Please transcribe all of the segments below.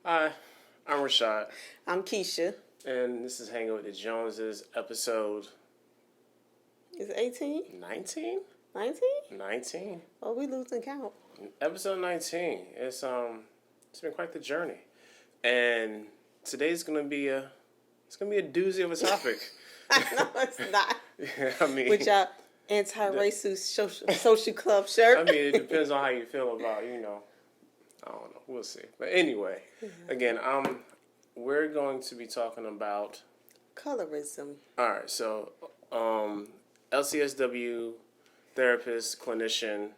Hi, I'm Rashad, I'm Kesha. and this is Hanging with the Joneses, episode Is it 18? 19? 19? 19. Oh, we losing count. Episode 19. It's been quite the journey. And today's gonna be a doozy of a topic. No, it's not. Yeah, I mean, With your anti-racist social club shirt. I mean, it depends on how you feel about, I don't know. We'll see. But anyway, again, we're going to be talking about. Colorism. All right, so LCSW, therapist, clinician,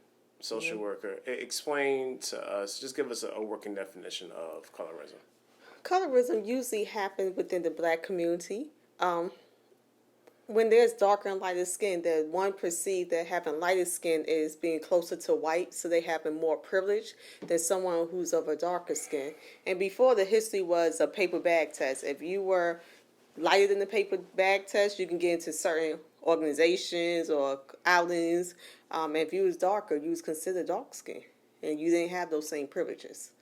social worker. Explain to us, just give us a working definition of colorism. Colorism usually happens within the black community. When there's darker and lighter skin, that one perceived that having lighter skin is being closer to white, so they having more privilege than someone who's of a darker skin. And before, the history was a paper bag test. If you were lighter than the paper bag test, you can get into certain organizations or outings. If you was darker, you was considered dark skin, and you didn't have those same privileges.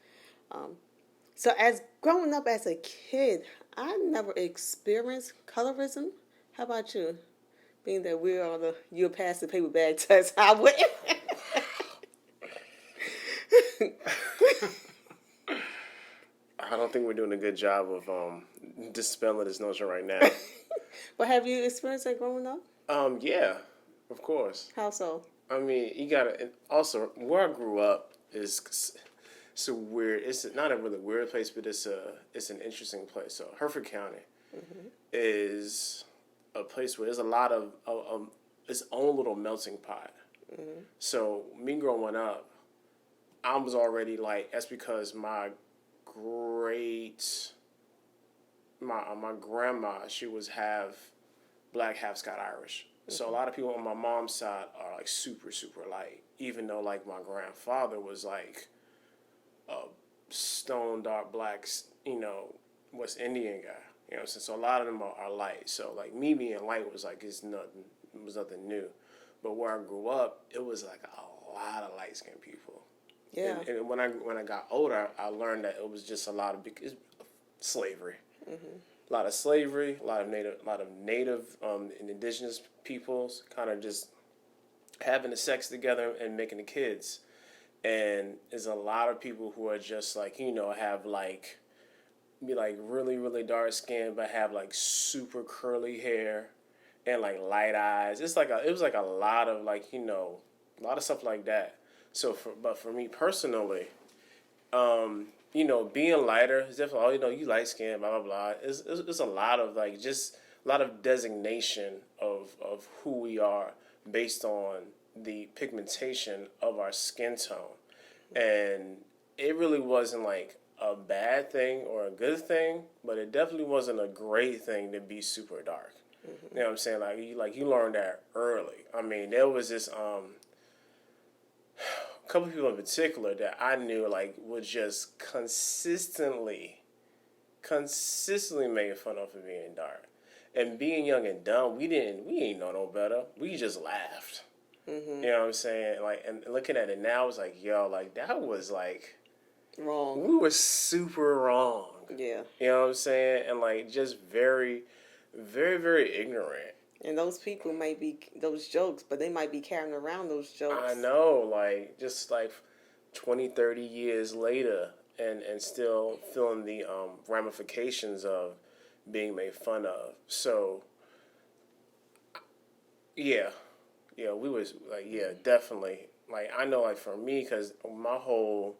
So as growing up as a kid, I never experienced colorism. How about you? Being that you're past the paper bag test, I wouldn't. I don't think we're doing a good job of dispelling this notion right now. But have you experienced that growing up? Yeah, of course. How so? I mean, you gotta. And also, where I grew up is it's a weird. It's not a really weird place, but it's an interesting place. So Hereford County is a place where there's a lot of its own little melting pot. So me growing up, I was already like, that's because my grandma, she was half black, half Scott Irish. So a lot of people on my mom's side are like super, super light. Even though like my grandfather was like a stone dark black, West Indian guy. You know what I'm saying? So a lot of them are light. So like me being light was like nothing new. But where I grew up, it was like a lot of light skinned people. Yeah. And when I got older, I learned that it was just a lot of slavery. A lot of slavery, a lot of native and indigenous peoples kind of just having the sex together and making the kids. And there's a lot of people who are just like, have like, be like really, really dark skin, but have like super curly hair and like light eyes. It was like a lot of like, a lot of stuff like that. So for me personally, being lighter is definitely, you light skin, blah, blah, blah. It's a lot of like, just a lot of designation of who we are based on the pigmentation of our skin tone. And it really wasn't like a bad thing or a good thing, but it definitely wasn't a great thing to be super dark. You know what I'm saying? You learned that early. I mean, there was this couple of people in particular that I knew like was just consistently making fun of for being dark. And being young and dumb, we ain't know no better. We just laughed. You know what I'm saying? Like, and looking at it now, it's like, yo, like that was like Wrong. we were super wrong. Yeah. You know what I'm saying? And like just very, very, very ignorant. And those people might be those jokes, but they might be carrying around those jokes. I know, like just like 20, 30 years later, and still feeling the ramifications of being made fun of. So yeah, we was like, yeah, definitely. Like I know, like for me, because my whole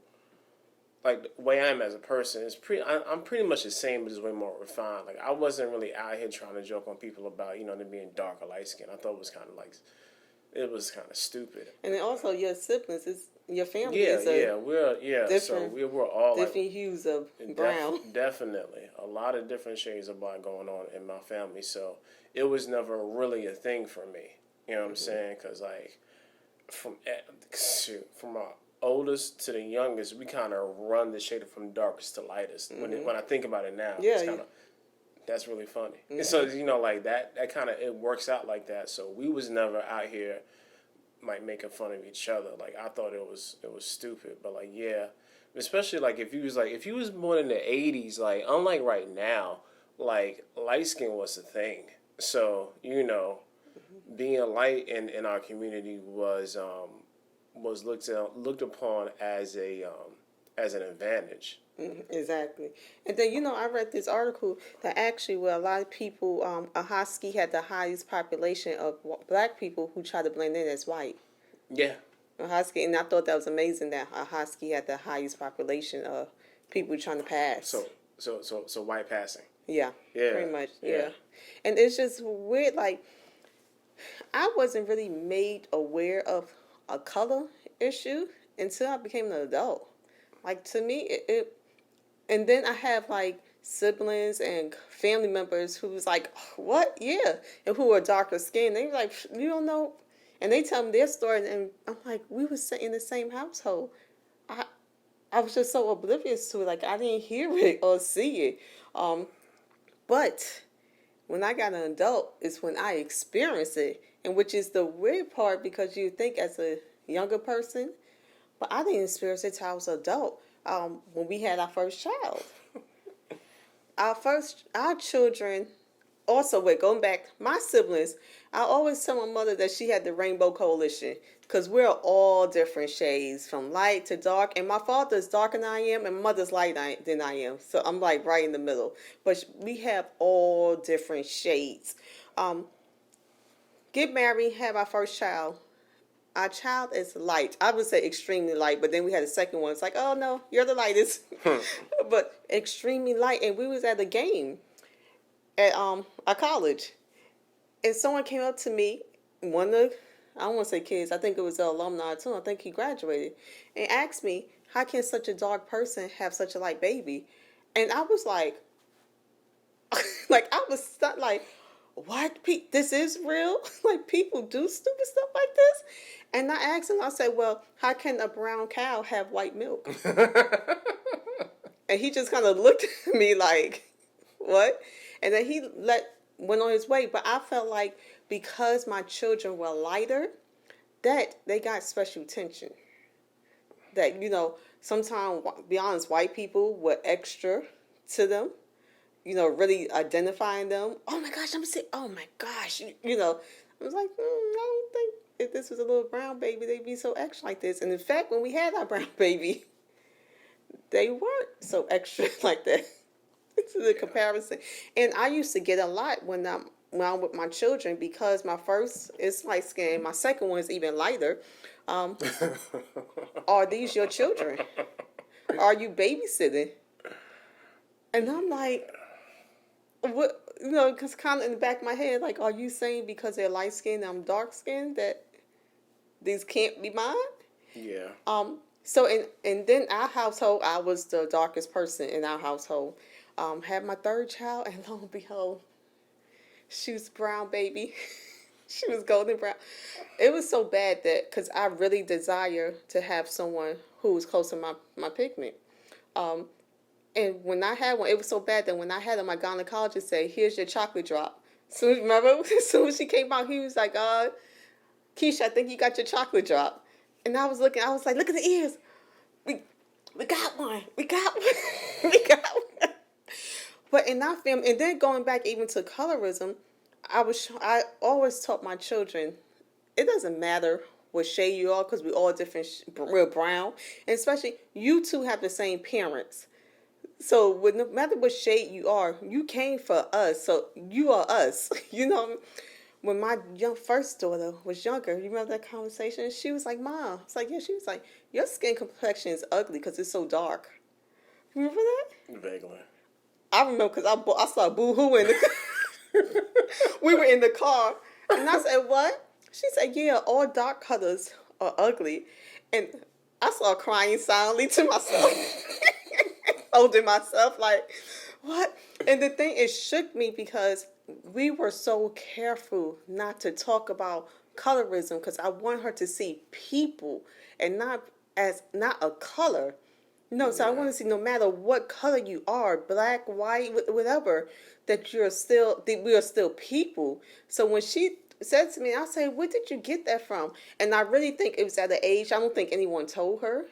like the way I am as a person is I'm pretty much the same, but just way more refined. Like I wasn't really out here trying to joke on people about them being dark or light skin. I thought it was kind of stupid. And then also your siblings, your family Yeah, is we're so we're all different like, hues of brown. Definitely, a lot of different shades of black going on in my family. So it was never really a thing for me. You know what I'm saying? Because like from my oldest to the youngest, we kind of run the shade from darkest to lightest. When I think about it now, it's kind of that's really funny. And so like that kind of it works out like that. So we was never out here like making fun of each other. Like I thought it was stupid, but like especially like if you was born in the '80s, like unlike right now, like light skin was a thing. So being light in our community was looked upon as an advantage. Exactly. And then, I read this article that actually, where a lot of people, Ahoskie had the highest population of black people who try to blend in as white. Yeah. Ahoskie, and I thought that was amazing that Ahoskie had the highest population of people trying to pass. So white passing. Yeah. Yeah. Pretty much. Yeah. And it's just weird. Like, I wasn't really made aware of a color issue until I became an adult. Like, to me, and then I have like siblings and family members who was like, "What? Yeah," and who are darker skinned. They were like, "You don't know," and they tell me their story, and I'm like, "We was in the same household." I was just so oblivious to it, like I didn't hear it or see it. But when I got an adult, is when I experienced it, and which is the weird part because you think as a younger person, but I didn't experience it till I was an adult. When we had our first child, our children. Also, going back, my siblings, I always tell my mother that she had the Rainbow Coalition because we're all different shades from light to dark. And my father's darker than I am, and my mother's lighter than I am. So I'm like right in the middle. But we have all different shades. Get married, have our first child. Our child is light. I would say extremely light, but then we had a second one. It's like, oh no, you're the lightest. But extremely light. And we was at a game at our college, and someone came up to me, one of the, I don't want to say kids, I think it was the alumni too, I think he graduated, and asked me, how can such a dark person have such a light baby? And I was like, like I was stuck, like, what? This is real? Like people do stupid stuff like this? And I asked him, I said, well, how can a brown cow have white milk? And he just kind of looked at me like, what? And then he went on his way. But I felt like because my children were lighter, that they got special attention. That, sometimes, be honest, white people were extra to them, really identifying them. Oh my gosh, I'm sick. Oh my gosh. I was like, I don't think if this was a little brown baby, they'd be so extra like this. And in fact, when we had our brown baby, they weren't so extra like that. To the comparison. And I used to get a lot when I'm with my children because my first is light skin, my second one is even lighter. Are these your children? Are you babysitting? And I'm like, what? Because kind of in the back of my head, like, are you saying because they're light skinned and I'm dark skinned that these can't be mine? Yeah. So and then our household, I was the darkest person in our household. Had my third child, and lo and behold, she was brown baby. She was golden brown. It was so bad that, because I really desire to have someone who was close to my pigment. And when I had one, it was so bad that when I had her, my gynecologist said, here's your chocolate drop. Remember, as soon as she came out, he was like, Kesha, I think you got your chocolate drop. And I was like, look at the ears. We got one. We got one. We got one. But in that film, and then going back even to colorism, I always taught my children, it doesn't matter what shade you are because we're all different, we're brown. And especially, you two have the same parents. So no matter what shade you are, you came for us. So you are us. When my first daughter was younger, you remember that conversation? She was like, Mom. It's like, yeah. She was like, your skin complexion is ugly because it's so dark. Remember that? Vaguely. I remember because I saw boo-hoo in the car. We were in the car. And I said, what? She said, yeah, all dark colors are ugly. And I started crying silently to myself. Holding myself like, what? And the thing, it shook me because we were so careful not to talk about colorism because I want her to see people and not a color. No, so I want to see no matter what color you are, black, white, whatever, that we are still people. So when she said to me, I said, where did you get that from? And I really think it was at an age, I don't think anyone told her.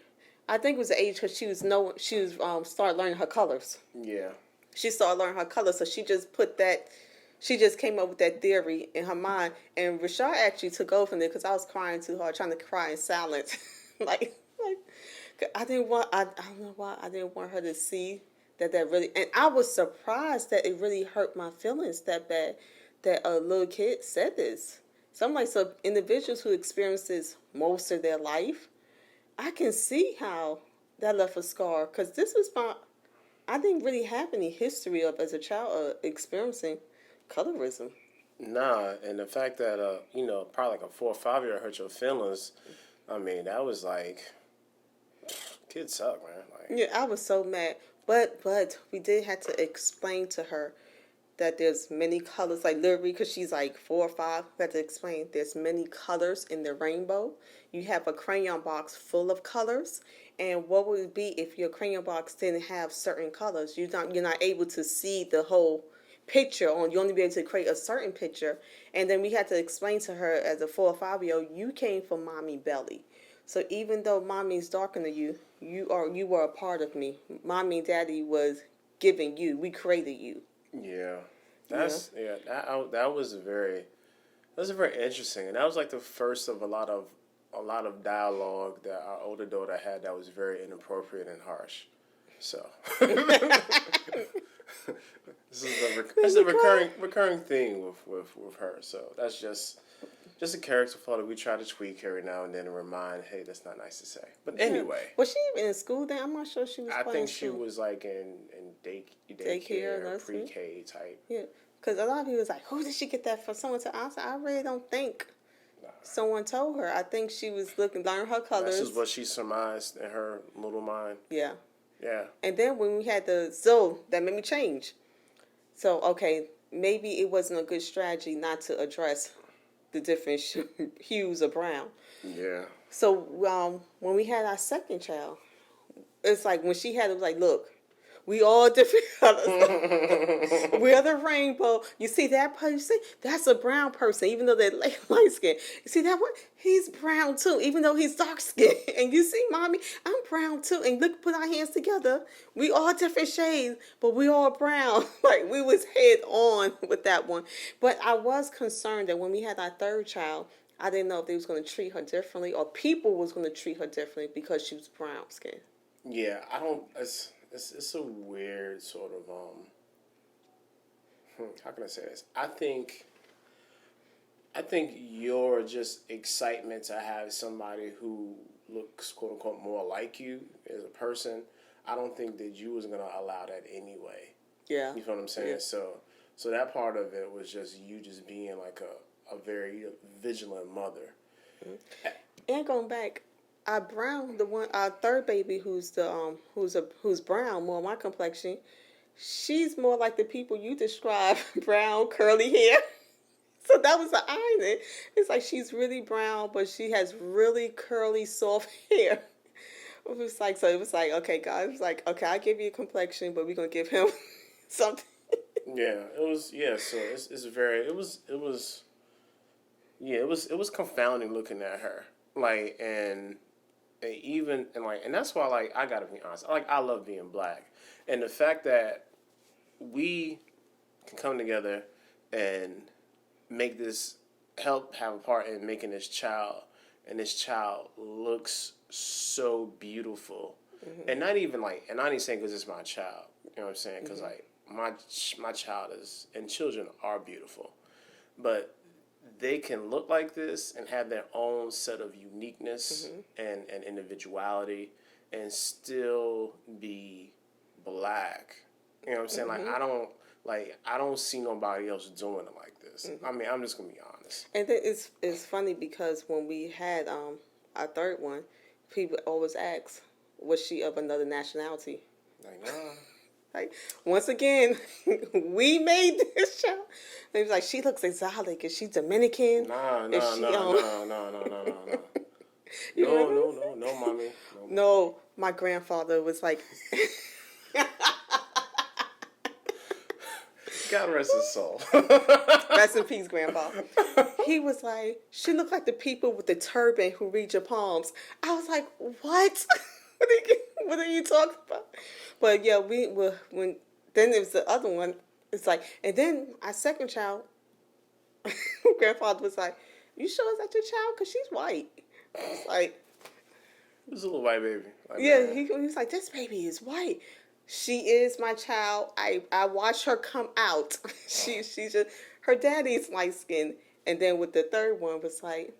I think it was the age because she was started learning her colors. Yeah. She started learning her colors, so she just put that. She just came up with that theory in her mind, and Rashad actually took over from it because I was crying too hard, trying to cry in silence, like I didn't want. I don't know why I didn't want her to see that really, and I was surprised that it really hurt my feelings that bad that a little kid said this. So I'm like, so individuals who experience this most of their life, I can see how that left a scar because this was my. I didn't really have any history of as a child experiencing colorism. Nah, and the fact that probably like a 4 or 5 year hurt your feelings. I mean, that was like, kids suck, man. Like, Yeah, I was so mad. But we did have to explain to her that there's many colors, like literally, because she's like 4 or 5. We had to explain there's many colors in the rainbow. You have a crayon box full of colors, and what would it be if your crayon box didn't have certain colors? You're not able to see the whole picture on. You only be able to create a certain picture, and then we had to explain to her as a 4 or 5 year old, you came from mommy belly. So even though mommy's darker than you, you were a part of me. Mommy and daddy was giving you. We created you. yeah, that was very interesting, and that was like the first of a lot of dialogue that our older daughter had that was very inappropriate and harsh. So this is a recurring theme with her. So that's just a character flaw that we try to tweak every now and then and remind, hey, that's not nice to say. But anyway, was she even in school then? I'm not sure she was. I think she was like in daycare, pre-K type. Yeah, because a lot of people was like, who did she get that from? Someone told. I really don't think someone told her. I think she was learning her colors. This is what she surmised in her little mind. Yeah. Yeah. And then when we had that made me change. So, okay, maybe it wasn't a good strategy not to address the different hues of brown. Yeah. So, when we had our second child, it's like when she had it was like, look, we all different colors. We're the rainbow. You see that person? You see, that's a brown person, even though they're light skin. You see that one? He's brown too, even though he's dark skinned. And you see, mommy, I'm brown too. And look, put our hands together. We all different shades, but we all brown. Like we was head on with that one. But I was concerned that when we had our third child, I didn't know if they was going to treat her differently or people was going to treat her differently because she was brown skinned. Yeah, I don't. It's a weird sort of how can I say this? I think your just excitement to have somebody who looks quote unquote more like you as a person, I don't think that you was gonna allow that anyway. Yeah. You know what I'm saying? Yeah. So that part of it was just you just being like a very vigilant mother. Mm-hmm. And going back, our third baby who's brown, more my complexion, she's more like the people you describe, brown, curly hair. So that was the irony. It's like she's really brown, but she has really curly, soft hair. It was like, okay, God, it was like, okay, I'll give you a complexion, but we're gonna give him something. Yeah, it was. Yeah, so it's very. It was. Yeah, it was confounding looking at her, like and that's why like I gotta be honest. Like I love being black, and the fact that we can come together and make this help have a part in making this child, and this child looks so beautiful, and not even saying because it's my child. You know what I'm saying? Because like my child is and children are beautiful, but they can look like this and have their own set of uniqueness and individuality and still be black. You know what I'm saying? Like I don't see nobody else doing it like this. I mean, I'm just gonna be honest. And then it's funny because when we had our third one, people always ask, was she of another nationality? Like, nah. Like, once again, we made this child. They was like, she looks exotic. Is she Dominican? No, No, mommy. No, my grandfather was like... God rest his soul. Rest in peace, Grandpa. He was like, she looked like the people with the turban who read your palms. I was like, what? what are you talking about? But yeah, we were when then there was the other one. It's like, and then our second child, grandfather was like, "You sure is that your child? Cause she's white." It's like, It was a little white baby. Like, yeah, man. he was like, "This baby is white. She is my child. I watched her come out. She's just her daddy's light skinned." And then with the third one was like,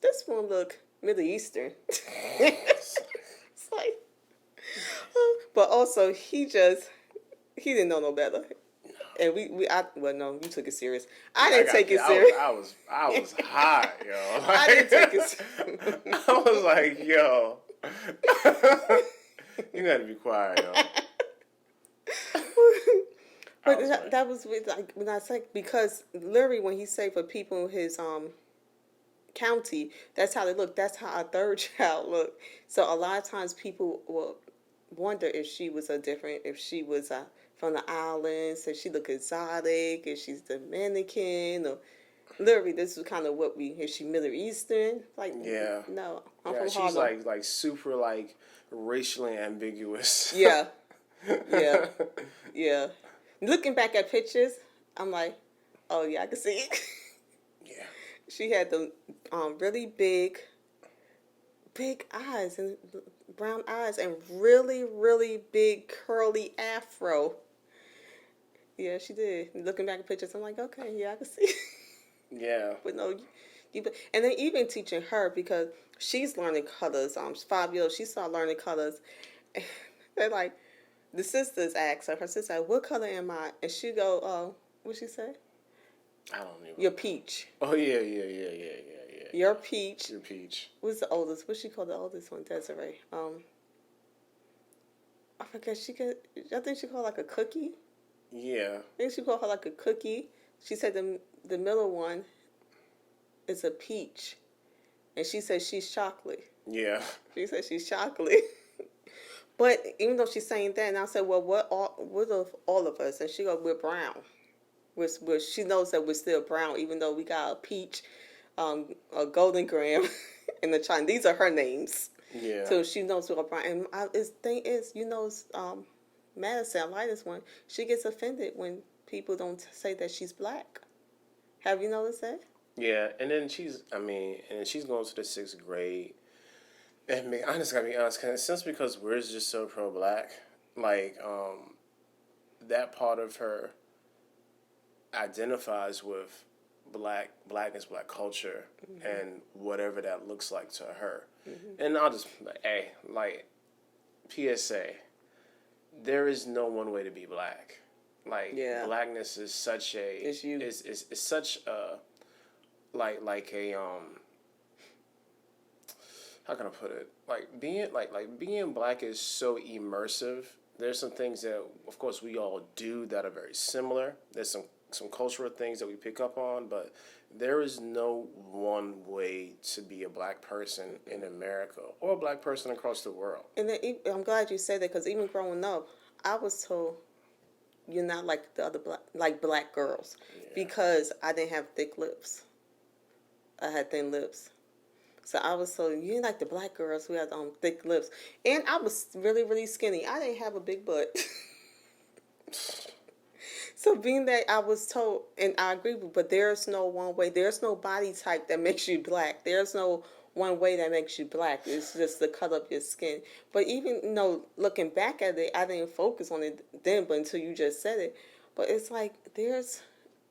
"This one look Middle Eastern." It's like, but also he didn't know no better. And well, no, you took it serious. I didn't take it serious. I was hot, yo. I didn't take it serious. I was like, yo, you gotta be quiet, yo. But that was with, like, when I say, because literally when he said for people in his county, that's how they look. That's how our third child looked. So a lot of times people will wonder if she was if she was from the islands, if she looked exotic, if she's Dominican, or literally this is kind of what if she Middle Eastern. Like, Yeah. no, I'm Yeah, from she's Harlem. like super like racially ambiguous. Yeah, yeah, yeah. Looking back at pictures, I'm like, oh yeah, I can see it. Yeah. She had the really big eyes and brown eyes and really, really big curly afro. Yeah, she did. Looking back at pictures, I'm like, okay, yeah, I can see. Yeah. But no, and then even teaching her because she's learning colors. She's 5 years old. She started learning colors. They're like, the sisters asked her. Her sister, like, what color am I? And she go, oh, what she say? I don't even. You're peach. Oh yeah. You're peach. You're peach. What's the oldest? What she called the oldest one? Desiree. I forget. I think she called like a cookie. Yeah. I think she called her like a cookie. She said the middle one is a peach, and she said she's chocolate. Yeah. She said she's chocolate. But even though she's saying that, and I said, well, what of all of us? And she goes, we're brown. She knows that we're still brown, even though we got a peach, a golden gram, and the China. These are her names. Yeah. So she knows we're brown. And the thing is, Madison, lightest one, she gets offended when people don't say that she's black. Have you noticed that? Yeah, and then she's going to the 6th grade. And I just gotta be honest, since because we're just so pro-black, like, that part of her identifies with blackness, black culture, mm-hmm. and whatever that looks like to her. Mm-hmm. And I'll just, PSA, there is no one way to be black. Like, yeah. Blackness is such a, is such a, like a, how can I put it? Being black is so immersive. There's some things that, of course, we all do that are very similar. There's some cultural things that we pick up on, but there is no one way to be a black person in America or a black person across the world. And then, I'm glad you said that, because even growing up, I was told you're not like the other black girls, because I didn't have thick lips. I had thin lips. So I was told, you ain't like the black girls who had thick lips. And I was really, really skinny. I didn't have a big butt. So being that I was told, and I agree with, but there's no one way. There's no body type that makes you black. There's no one way that makes you black. It's just the color of your skin. But even, looking back at it, I didn't focus on it then, but until you just said it. But it's like,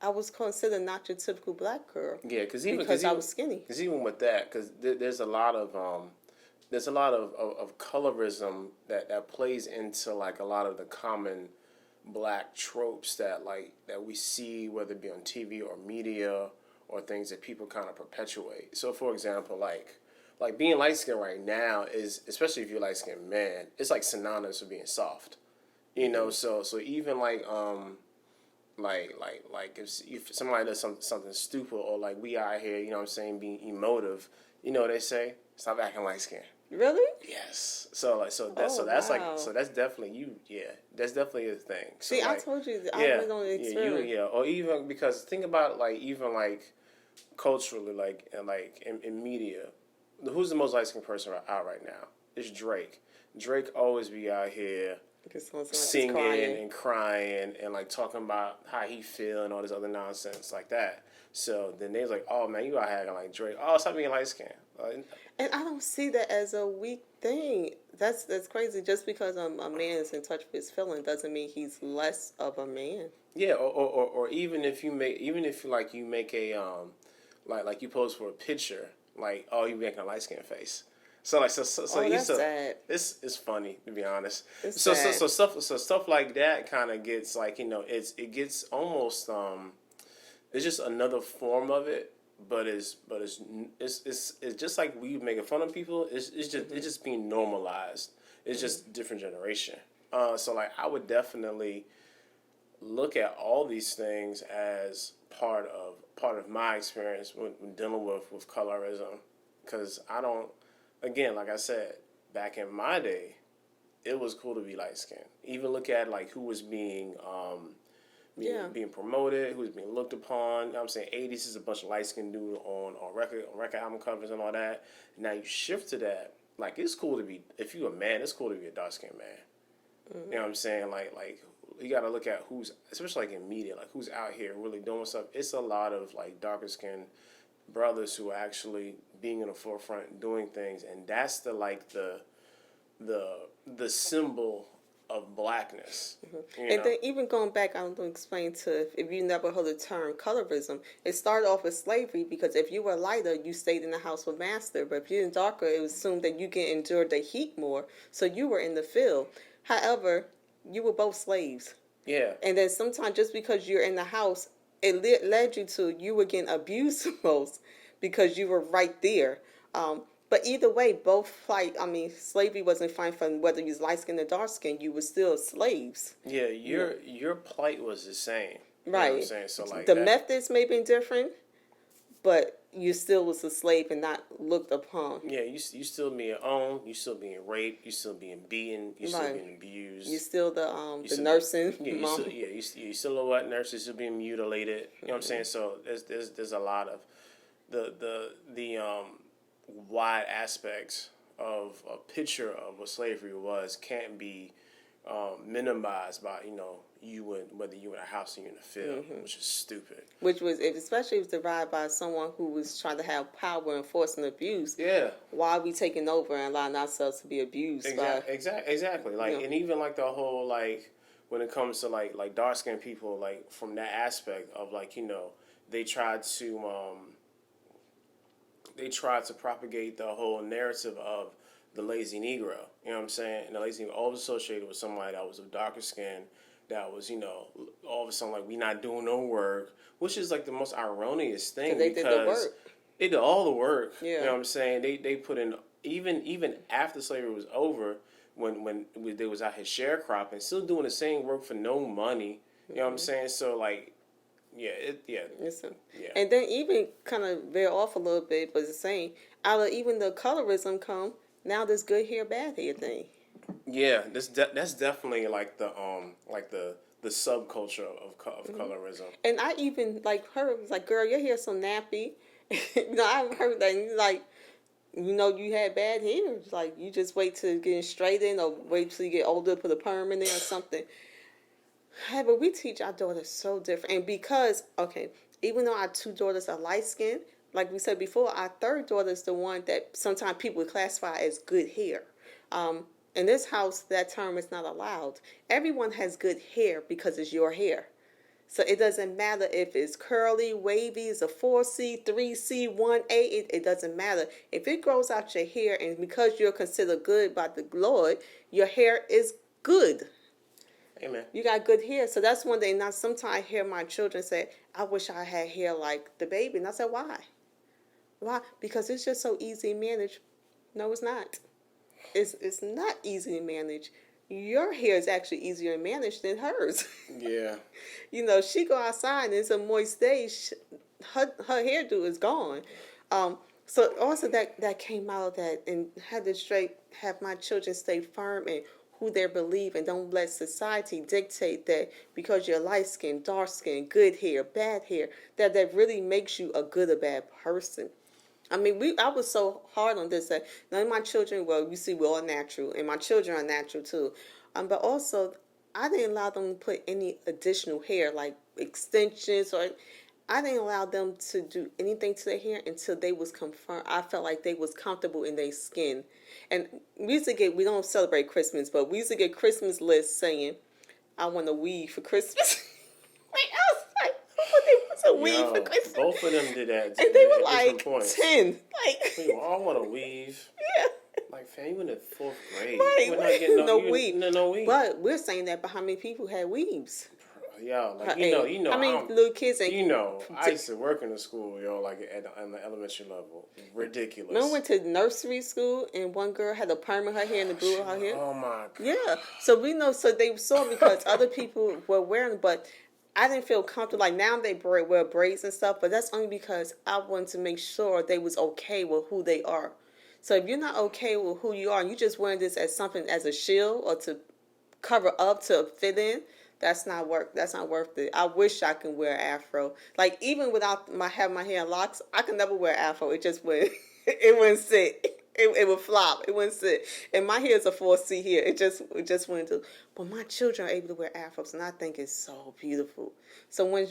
I was considered not your typical black girl. Yeah, because I was skinny. Because even with that, because there's a lot of colorism that plays into like a lot of the common black tropes that we see, whether it be on TV or media or things that people kind of perpetuate. So, for example, like being light skinned right now is, especially if you're a light skinned man, it's like synonymous with being soft. So even if somebody does something stupid, or like we out here, being emotive, they say, stop acting light skinned. Really? Yes. That's definitely that's definitely a thing. See, I told you, I went on the experiment. Or even because think about culturally, in media, who's the most light skinned person out right now? It's Drake. Drake always be out here singing and crying and like talking about how he feel and all this other nonsense like that. So then they was like, "Oh man, you out here acting like Drake. Oh, stop being light skinned." And I don't see that as a weak thing. That's crazy. Just because a man is in touch with his feeling doesn't mean he's less of a man. Yeah, or even if you make a like you pose for a picture, like, oh, you making a light skinned face. So like That's sad. It's funny, to be honest. It's So sad. stuff like that kind of gets like, it gets almost it's just another form of it, but it's just like we making fun of people. It's just being normalized. It's just different generation. So like I would definitely look at all these things as part of my experience when dealing with colorism, because I don't. Again, like I said, back in my day, it was cool to be light skinned. Even look at like who was being promoted, who was being looked upon. You know what I'm saying, 80s is a bunch of light skinned dude on record album covers and all that. Now you shift to that, like it's cool to be, if you're a man, it's cool to be a dark skinned man. You know what I'm saying? Like you got to look at who's, especially like in media, like who's out here really doing stuff. It's a lot of like darker skinned brothers who are actually being in the forefront doing things, and that's the symbol of blackness. And then even going back, I'm going to explain to, if you never heard the term colorism, it started off with slavery, because if you were lighter, you stayed in the house with master, but if you're darker, it was assumed that you can endure the heat more, so you were in the field. However, you were both slaves. Yeah. And then sometimes just because you're in the house, it led you to, you were getting abused most because you were right there. But either way, slavery wasn't fine for whether you was light skinned or dark skinned, you were still slaves. Yeah, your plight was the same. You right. Know what I'm saying? So like the methods may be different, but you still was a slave and not looked upon. Yeah, you still being owned, you still being raped, you still being beaten, you still being abused. You still the nursing. You still a wet nurse, you still being mutilated. You know what I'm saying? So there's a lot of the wide aspects of a picture of what slavery was can't be minimized by whether you in a house or you in a field, which is stupid. Which was, especially if it's derived by someone who was trying to have power and force and abuse. Yeah. Why are we taking over and allowing ourselves to be abused? Exactly. Like, and even like the whole, like, when it comes to like dark skinned people, like from that aspect of like, they tried to propagate the whole narrative of the lazy Negro. You know what I'm saying? And the lazy Negro always associated with somebody that was of darker skin, that was, all of a sudden like, we not doing no work, which is like the most erroneous thing. They did the work. They did all the work. Yeah. You know what I'm saying? They put in, even after slavery was over, when they was out here sharecropping, still doing the same work for no money. You know what I'm saying? So like, Listen. And then even kind of veer off a little bit, but it's the same. Out of even the colorism now this good hair, bad hair thing. Yeah, that's definitely like the subculture of colorism. And I even heard, was like, girl, your hair's so nappy. I've heard that, like, you had bad hair. It's like, you just wait till getting straightened or wait till you get older, put a perm in there or something. Hey, but we teach our daughters so different. And because, even though our two daughters are light skinned, like we said before, our third daughter is the one that sometimes people would classify as good hair. In this house, that term is not allowed. Everyone has good hair because it's your hair. So it doesn't matter if it's curly, wavy, it's a 4C, 3C, 1A, it doesn't matter. If it grows out your hair, and because you're considered good by the Lord, your hair is good. Amen. You got good hair. So that's one thing. Now, sometimes I hear my children say, I wish I had hair like the baby. And I said, why? Why? Because it's just so easy to manage. No, it's not. It's not easy to manage. Your hair is actually easier to manage than hers. Yeah. She go outside and it's a moist day. Her hairdo is gone. So also that came out of that, and had to have my children stay firm in who they believe, and don't let society dictate that because you're light skinned, dark skinned, good hair, bad hair, that really makes you a good or bad person. I mean, I was so hard on this that none of my children, well, you see, we're all natural, and my children are natural too. But also, I didn't allow them to put any additional hair, like extensions, or I didn't allow them to do anything to their hair until they was confirmed. I felt like they was comfortable in their skin. And we don't celebrate Christmas, but we used to get Christmas lists saying, I want a weave for Christmas. Like, I was like, what was a weave for Christmas? Both of them did that. And they were at like points. 10. Like, We all want a weave. Yeah. Like, fam, you in the 4th grade. Right, We're not getting no weave. No weave. But we're saying that, but how many people had weaves? Yo, like, you know. I mean, little kids ain't. You know, I used to work in the school, like on the elementary level. Ridiculous. Remember, went to nursery school and one girl had a perm in her hair and the glue in her hair? Oh my God. Yeah. So we know, so they saw because other people were wearing, but I didn't feel comfortable. Like now they wear braids and stuff, but that's only because I wanted to make sure they was okay with who they are. So if you're not okay with who you are and you just wearing this as something as a shield or to cover up to fit in, that's not worth it. I wish I could wear afro. Like even without having my hair in locks, I could never wear afro. It just wouldn't. It wouldn't sit. It would flop. It wouldn't sit. And my hair is a 4C here. It just wouldn't do. But my children are able to wear afros, and I think it's so beautiful. So when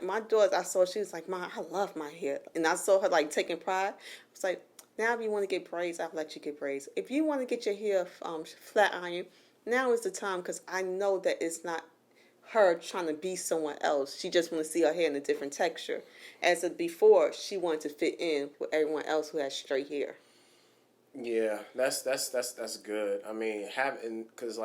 my daughter, I saw, she was like, "Mom, I love my hair," and I saw her like taking pride. I was like, now if you want to get braids, I'll let you get braids. If you want to get your hair flat iron, now is the time because I know that it's not her trying to be someone else. She just want to see her hair in a different texture. As of before, she wanted to fit in with everyone else who has straight hair. Yeah, that's good. I mean, because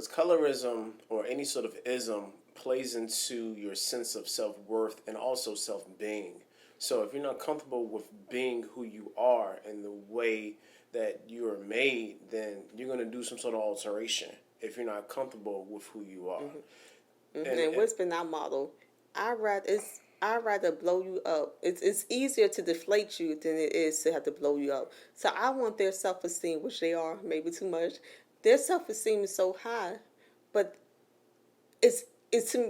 colorism or any sort of ism plays into your sense of self-worth and also self-being. So if you're not comfortable with being who you are and the way that you are made, then you're going to do some sort of alteration if you're not comfortable with who you are. Mm-hmm. Mm-hmm. And what's been our motto? I'd rather blow you up. It's easier to deflate you than it is to have to blow you up. So I want their self-esteem, which they are, maybe too much. Their self-esteem is so high, but it's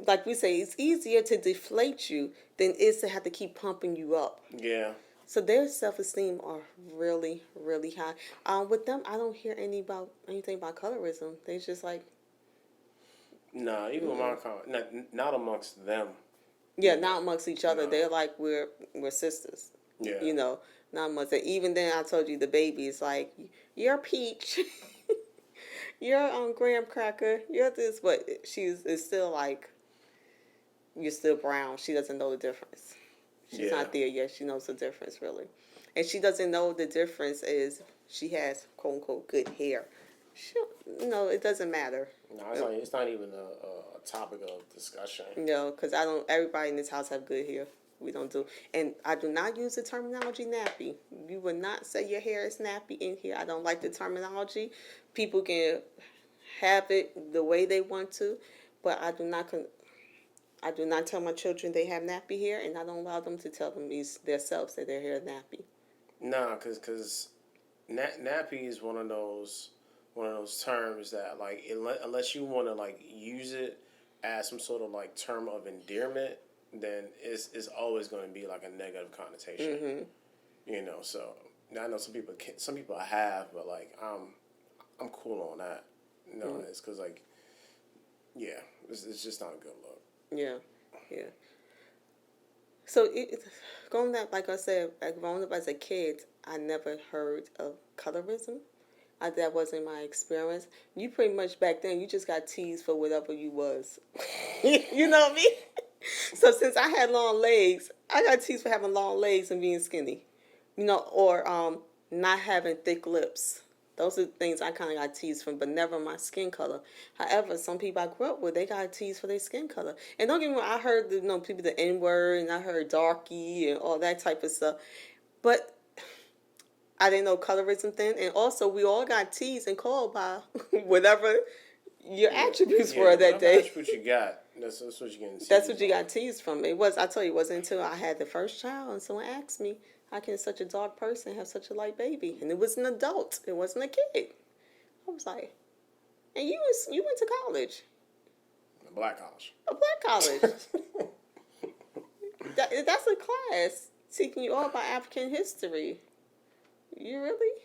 like we say, it's easier to deflate you than it is to have to keep pumping you up. Yeah. So their self-esteem are really, really high. With them, I don't hear anything about colorism. They just like... Nah, even not amongst them. Yeah, not amongst each other. No. They're like, we're sisters. Yeah. You know, not amongst it. Even then, I told you the baby is like, you're Peach. You're graham cracker. You're this. But it's still like, you're still brown. She doesn't know the difference. She's not there yet. She knows the difference, really. And she doesn't know the difference is she has, quote, unquote, good hair. It doesn't matter. No, it's not even a topic of discussion. No, because everybody in this house have good hair. We don't do. And I do not use the terminology nappy. You would not say your hair is nappy in here. I don't like the terminology. People can have it the way they want to, but I do not tell my children they have nappy hair, and I don't allow them to tell them themselves that their hair is nappy. Nah, because nappy is one of those terms that, like, unless you want to, like, use it as some sort of, like, term of endearment, then it's always going to be like a negative connotation. Mm-hmm. So I know some people have, but like I'm cool on that. It's because like, yeah, it's just not a good look. Yeah. So going back, like I said, like growing up as a kid, I never heard of colorism. That wasn't my experience. You pretty much back then, you just got teased for whatever you was. You know what I mean? So since I had long legs, I got teased for having long legs and being skinny. Or not having thick lips. Those are the things I kind of got teased from, but never my skin color. However, some people I grew up with, they got teased for their skin color. And don't get me wrong, I heard people the N-word, and I heard darky and all that type of stuff. But I didn't know colorism then, and also we all got teased and called by whatever your attributes were that day. That's what you got. That's what you're getting teased. That's what you got teased from. It wasn't until I had the first child and someone asked me, how can such a dark person have such a light baby? And it was an adult. It wasn't a kid. I was like, and you went to college. A black college. A black college. That's a class. teaching you all about African history. You really?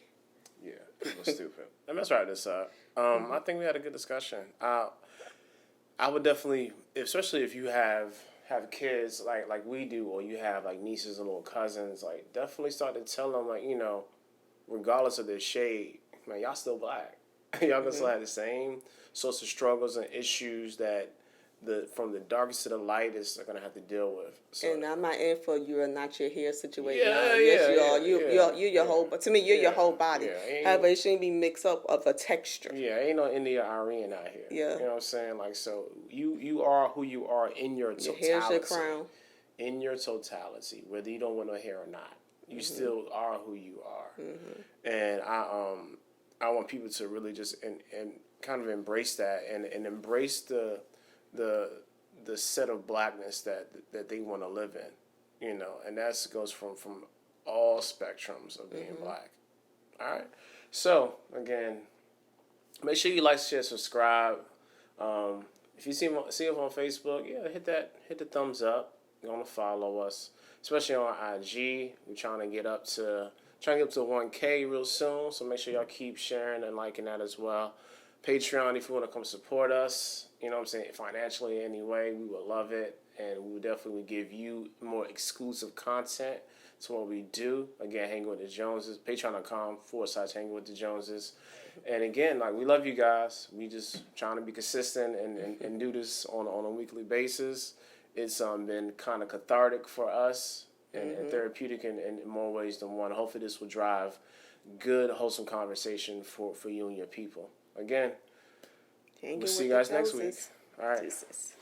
Yeah, people are stupid. Let's wrap this up. I think we had a good discussion. I would definitely, especially if you have kids like we do, or you have like nieces and little cousins, like definitely start to tell them, like, regardless of their shade, man, y'all still black. Y'all can still have the same sorts of struggles and issues that from the darkest to the lightest are gonna have to deal with. So, And I'm not in for you are not your hair situation. Yeah, Yes, yeah, you are. yeah, You're your whole. But to me, you're your whole body. Yeah, However, it shouldn't be mixed up of a texture. yeah, ain't no India Aryan out here. Yeah. You know what I'm saying? Like, so you are who you are in your totality. Your hair's your crown. In your totality, whether you don't want no hair or not, you still are who you are. And I want people to really just and kind of embrace that and embrace the set of blackness that they want to live in, and that goes from all spectrums of being black. All right. So again, make sure you like, share, subscribe. If you see us on Facebook, hit the thumbs up. You want to follow us, especially on IG. We're trying to get up to 1K real soon. So make sure y'all keep sharing and liking that as well. Patreon, if you want to come support us, financially anyway, we would love it. And we would definitely give you more exclusive content to what we do. Again, Hanging with the Joneses, patreon.com/Hanging with the Joneses. And again, like, we love you guys. We just trying to be consistent and do this on a weekly basis. It's been kind of cathartic for us and therapeutic in more ways than one. Hopefully this will drive good, wholesome conversation for you and your people. Again, we'll see you guys next week. All right. Deuces.